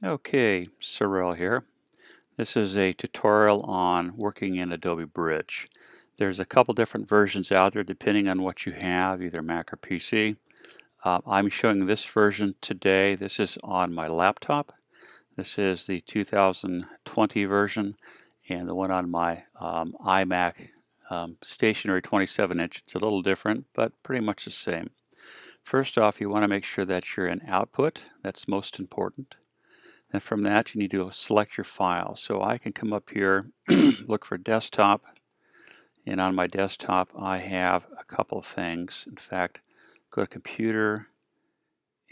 Okay, Cyril here. This is a tutorial on working in Adobe Bridge. There's a couple different versions out there depending on what you have, either Mac or PC. I'm showing this version today. This is on my laptop. This is the 2020 version, and the one on my iMac stationary 27-inch. It's a little different, but pretty much the same. First off, you want to make sure that you're in Output. That's most important. And from that, you need to select your file. So I can come up here, look for desktop, and on my desktop I have a couple of things. In fact, go to computer,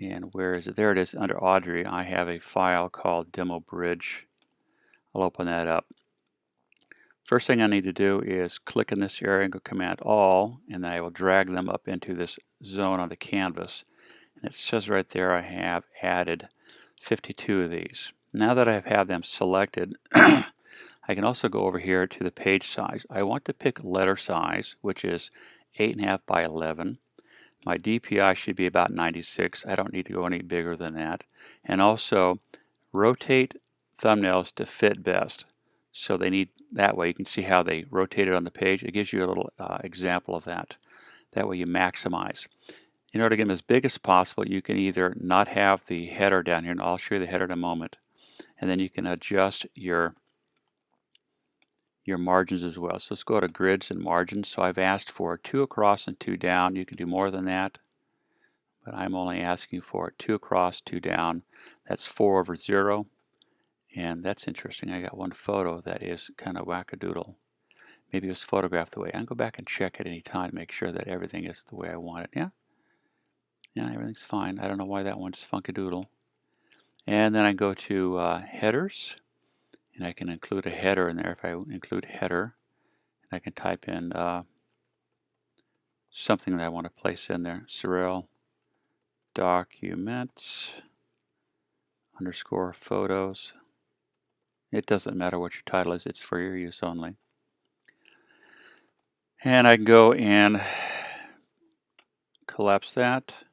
and where is it? There it is, under Audrey. I have a file called Demo Bridge. I'll open that up. First thing I need to do is click in this area and go Command All, and then I will drag them up into this zone on the canvas. And it says right there I have added 52 of these. Now that I have them selected, I can also go over here to the page size. I want to pick letter size, which is 8.5 by 11. My DPI should be about 96. I don't need to go any bigger than that. And also rotate thumbnails to fit best. So they need, that way you can see how they rotate it on the page. It gives you a little example of that. That way you maximize. In order to get them as big as possible, you can either not have the header down here, and I'll show you the header in a moment, and then you can adjust your margins as well. So let's go to grids and margins. So I've asked for 2 across and 2 down. You can do more than that, but I'm only asking for 2 across, 2 down. That's 4/0, and that's interesting. I got one photo that is kind of wackadoodle. Maybe it was photographed the way. I can go back and check at any time to make sure that everything is the way I want it. Yeah, everything's fine. I don't know why that one's funkadoodle. And then I go to headers, and I can include a header in there. If I include header, and I can type in something that I want to place in there. Cyril documents _ photos. It doesn't matter what your title is. It's for your use only. And I can go and collapse that.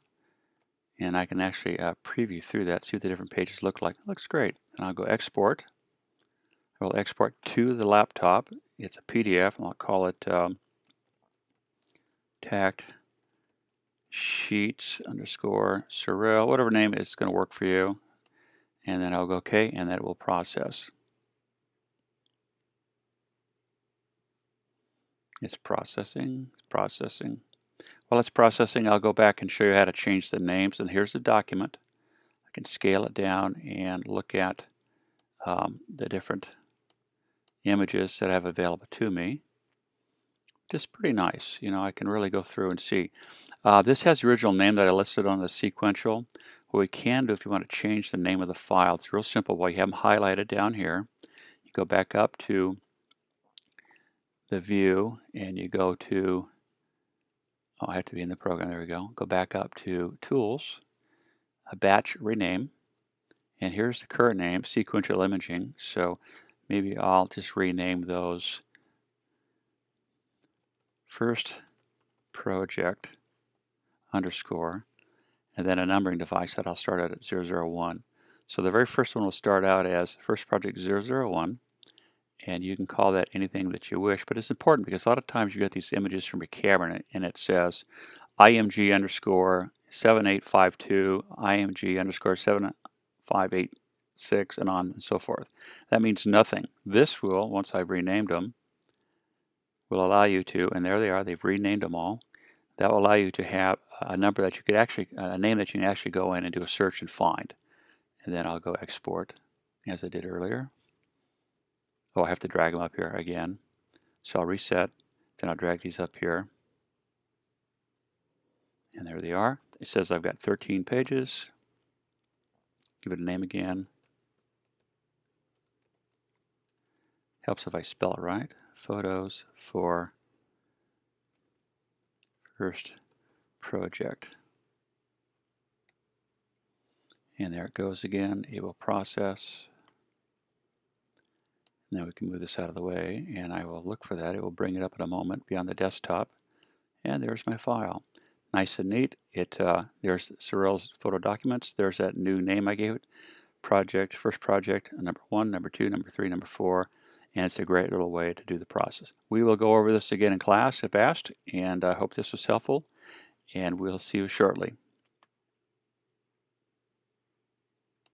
And I can actually preview through that, see what the different pages look like. It looks great. And I'll go export. I will export to the laptop. It's a PDF, and I'll call it tact sheets _ Cyril, whatever name is going to work for you. And then I'll go OK, and then it will process. It's processing, processing. While it's processing, I'll go back and show you how to change the names. And here's the document. I can scale it down and look at the different images that I have available to me. Just pretty nice. You know, I can really go through and see. This has the original name that I listed on the sequential. What we can do if you want to change the name of the file, it's real simple. While you have them highlighted down here, you go back up to the view and you go to, I have to be in the program, there we go. Go back up to tools, a batch rename, and here's the current name, sequential imaging. So maybe I'll just rename those first project _ and then a numbering device that I'll start at 001. So the very first one will start out as first project 001, and you can call that anything that you wish, but it's important because a lot of times you get these images from your camera and it says IMG _ 7852, IMG _ 7586, and on and so forth. That means nothing. This will, once I've renamed them, will allow you to, and there they are, they've renamed them all. That will allow you to have a number that you could actually, a name that you can actually go in and do a search and find. And then I'll go export, as I did earlier. Oh, I have to drag them up here again. So I'll reset, then I'll drag these up here. And there they are. It says I've got 13 pages. Give it a name again. Helps if I spell it right. Photos for first project. And there it goes again. It will process. Now we can move this out of the way, and I will look for that. It will bring it up in a moment, be on the desktop. And there's my file. Nice and neat. There's Cyril's photo documents. There's that new name I gave it. project, first project, number 1, number 2, number 3, number 4, and it's a great little way to do the process. We will go over this again in class if asked, and I hope this was helpful, and we'll see you shortly.